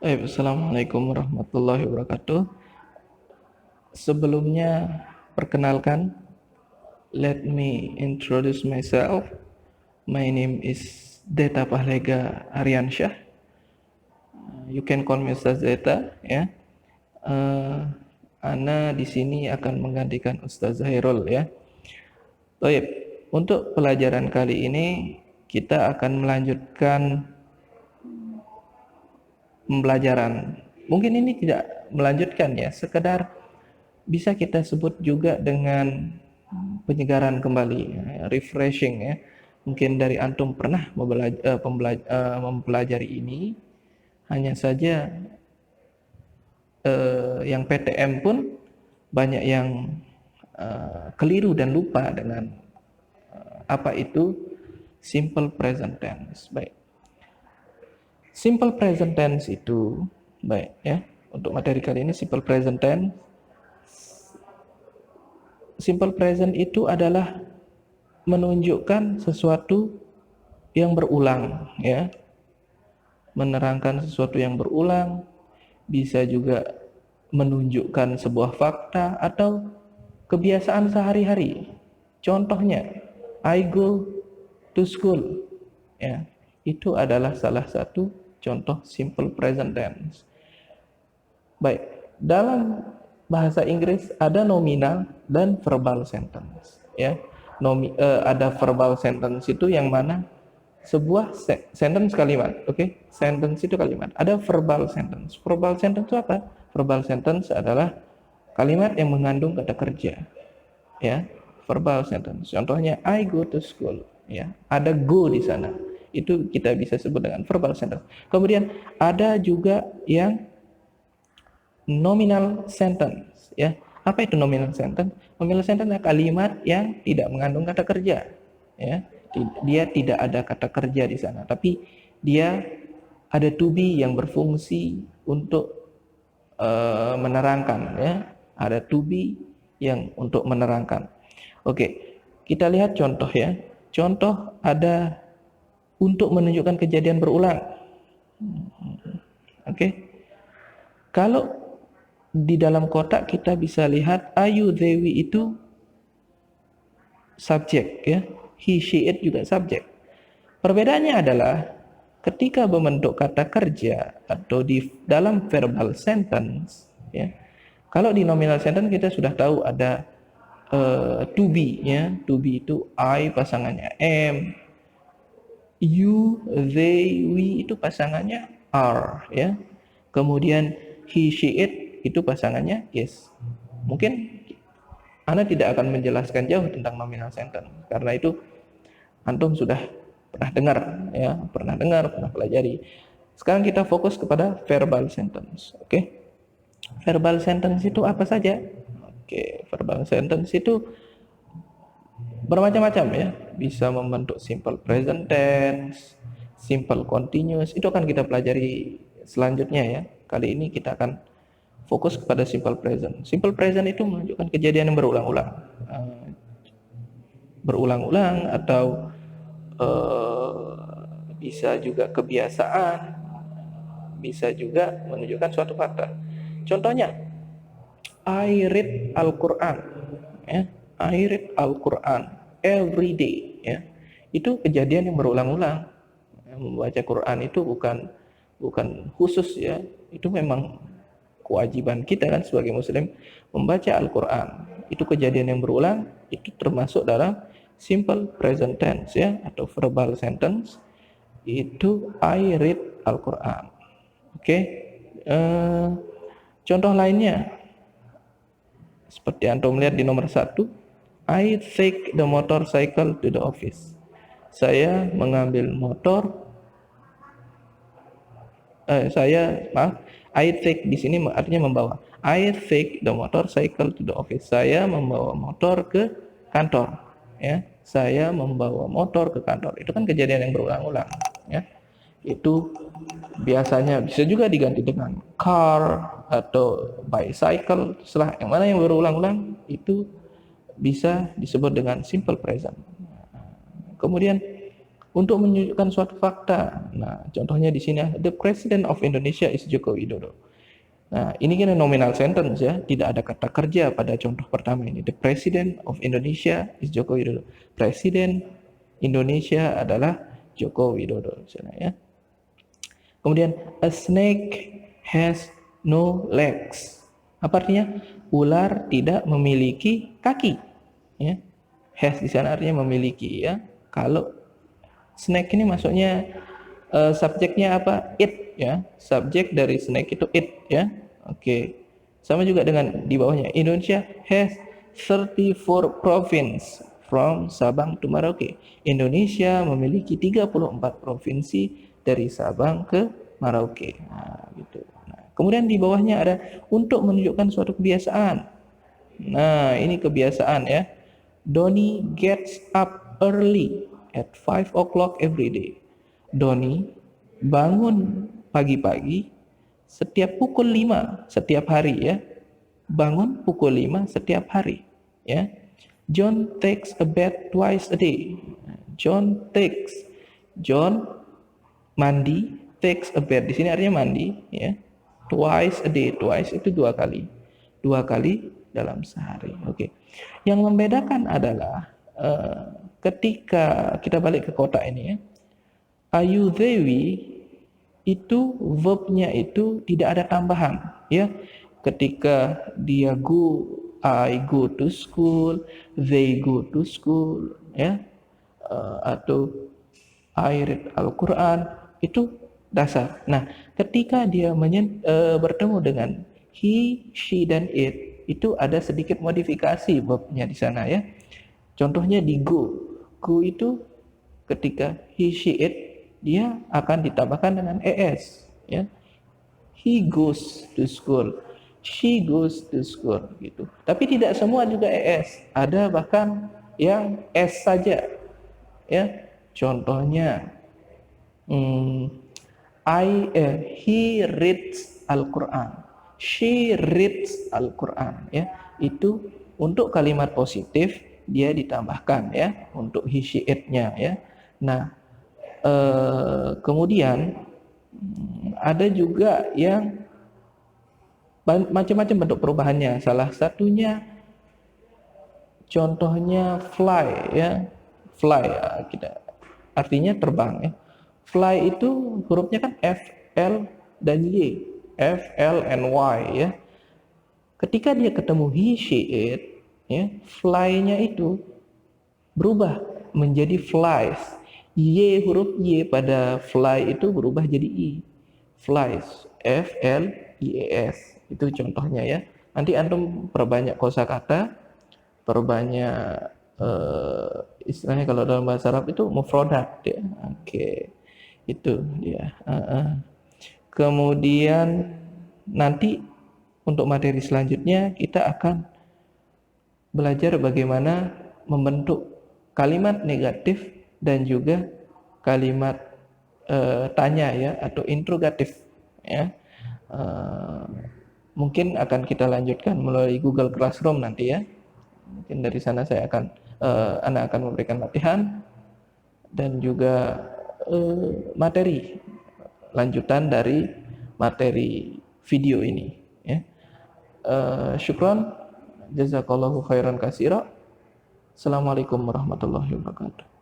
Assalamualaikum warahmatullahi wabarakatuh. Sebelumnya, perkenalkan, let me introduce myself. My name is Deta Pahlega Aryansyah. You can call me Ustaz Deta, ya. Ana di sini akan menggantikan Ustaz Zahirul, ya. Baik, untuk pelajaran kali ini kita akan melanjutkan pembelajaran. Mungkin ini tidak melanjutkan ya, sekedar bisa kita sebut juga dengan penyegaran kembali, refreshing ya. Mungkin dari antum pernah mempelajari ini, hanya saja yang PTM pun banyak yang keliru dan lupa dengan apa itu simple present tense. Baik, simple present tense itu baik ya. Untuk materi kali ini simple present tense. Simple present itu adalah menunjukkan sesuatu yang berulang ya. Menerangkan sesuatu yang berulang, bisa juga menunjukkan sebuah fakta atau kebiasaan sehari-hari. Contohnya, I go to school. Ya, itu adalah salah satu contoh simple present tense. Baik, dalam bahasa Inggris ada nominal dan verbal sentence. Ya, ada verbal sentence itu yang mana sebuah sentence kalimat, oke? Sentence itu kalimat. Ada verbal sentence. Verbal sentence itu apa? Verbal sentence adalah kalimat yang mengandung kata kerja. Ya, verbal sentence. Contohnya I go to school, ya. Ada go di sana. Itu kita bisa sebut dengan verbal sentence. Kemudian ada juga yang nominal sentence, ya. Apa itu nominal sentence? Nominal sentence adalah kalimat yang tidak mengandung kata kerja, ya. Dia tidak ada kata kerja di sana, tapi dia ada to be yang berfungsi untuk menerangkan, ya. Ada to be yang untuk menerangkan. Oke, kita lihat contoh ya. Contoh ada untuk menunjukkan kejadian berulang. Oke. Kalau di dalam kotak kita bisa lihat Ayu Dewi itu subjek ya. He, she, it juga subjek. Perbedaannya adalah ketika membentuk kata kerja atau di dalam verbal sentence ya. Kalau di nominal sentence kita sudah tahu ada to be ya. To be itu I pasangannya am, you, they, we itu pasangannya are ya. Kemudian he, she, it itu pasangannya is. Mungkin Anda tidak akan menjelaskan jauh tentang nominal sentence karena itu antum sudah pernah dengar ya, pernah pelajari. Sekarang kita fokus kepada verbal sentence. Oke. Verbal sentence itu apa saja? Oke, verbal sentence itu bermacam-macam ya. Bisa membentuk simple present tense, simple continuous. Itu akan kita pelajari selanjutnya ya. Kali ini kita akan fokus kepada simple present. Simple present itu menunjukkan kejadian yang berulang-ulang. Berulang-ulang atau bisa juga kebiasaan, bisa juga menunjukkan suatu fakta. Contohnya, I read Al-Quran, ya. I read Al-Quran every day, ya. Itu kejadian yang berulang-ulang. Membaca Quran itu bukan khusus ya, itu memang kewajiban kita kan sebagai muslim membaca Al-Quran. Itu kejadian yang berulang, itu termasuk dalam simple present tense ya, atau verbal sentence. Itu I read Al-Quran. Oke. Contoh lainnya seperti antum melihat di nomor 1, I take the motorcycle to the office. Saya mengambil motor I take di sini artinya membawa. I take the motorcycle to the office. Saya membawa motor ke kantor, ya. Saya membawa motor ke kantor. Itu kan kejadian yang berulang-ulang, ya. Itu biasanya bisa juga diganti dengan car atau bicycle, setelah yang mana yang berulang-ulang itu bisa disebut dengan simple present. Kemudian untuk menunjukkan suatu fakta. Nah, contohnya di sini, the President of Indonesia is Joko Widodo. Nah, ini kan nominal sentence ya, tidak ada kata kerja pada contoh pertama ini. The President of Indonesia is Joko Widodo. Presiden Indonesia adalah Joko Widodo, misalnya ya. Kemudian a snake has no legs. Apa artinya? Ular tidak memiliki kaki. Ya. Has di sana artinya memiliki ya. Kalau snake ini maksudnya subjeknya apa? It ya. Subjek dari snake itu it ya. Oke. Sama juga dengan di bawahnya. Indonesia has 34 province from Sabang to Merauke. Indonesia memiliki 34 provinsi dari Sabang ke Merauke. Nah, gitu. Nah, kemudian di bawahnya ada untuk menunjukkan suatu kebiasaan. Nah, ini kebiasaan ya. Doni gets up early at 5 o'clock every day. Doni bangun pagi-pagi setiap pukul 5 setiap hari ya. Bangun pukul 5 setiap hari ya. John takes a bath twice a day. John mandi, takes a bath di sini artinya mandi ya. Twice a day, twice itu dua kali dalam sehari. Oke. Yang membedakan adalah ketika kita balik ke kota ini ya, Ayu Dewi itu verbnya itu tidak ada tambahan ya. Ketika dia go, I go to school, they go to school ya, atau I read Al-Quran, itu dasar. Nah, ketika dia bertemu dengan he, she, dan it, itu ada sedikit modifikasi verbnya di sana ya. Contohnya di go. Go itu ketika he, she, it, dia akan ditambahkan dengan es ya. He goes to school, she goes to school gitu. Tapi tidak semua juga es, ada bahkan yang es saja ya. Contohnya he reads Al-Quran, she reads Al-Quran ya. Itu untuk kalimat positif dia ditambahkan ya untuk he, she, it-nya ya. Nah, kemudian ada juga yang macam-macam bentuk perubahannya. Salah satunya contohnya fly ya. Fly ya, artinya terbang ya. Fly itu hurufnya kan F, L, dan Y. F, L, and Y ya. Ketika dia ketemu he, she, it ya, fly-nya itu berubah menjadi flies. Y, huruf Y pada fly itu berubah jadi I. Flies. F, L, I, E, S. Itu contohnya ya. Nanti antum perbanyak kosakata, perbanyak istilahnya kalau dalam bahasa Arab itu mufrodat ya. Oke. Itu dia. Kemudian nanti untuk materi selanjutnya kita akan belajar bagaimana membentuk kalimat negatif dan juga kalimat tanya ya atau interrogatif ya. Mungkin akan kita lanjutkan melalui Google Classroom nanti ya. Mungkin dari sana saya akan anak akan memberikan latihan dan juga materi lanjutan dari materi video ini ya. Syukran, jazakallahu khairan katsira. Assalamualaikum warahmatullahi wabarakatuh.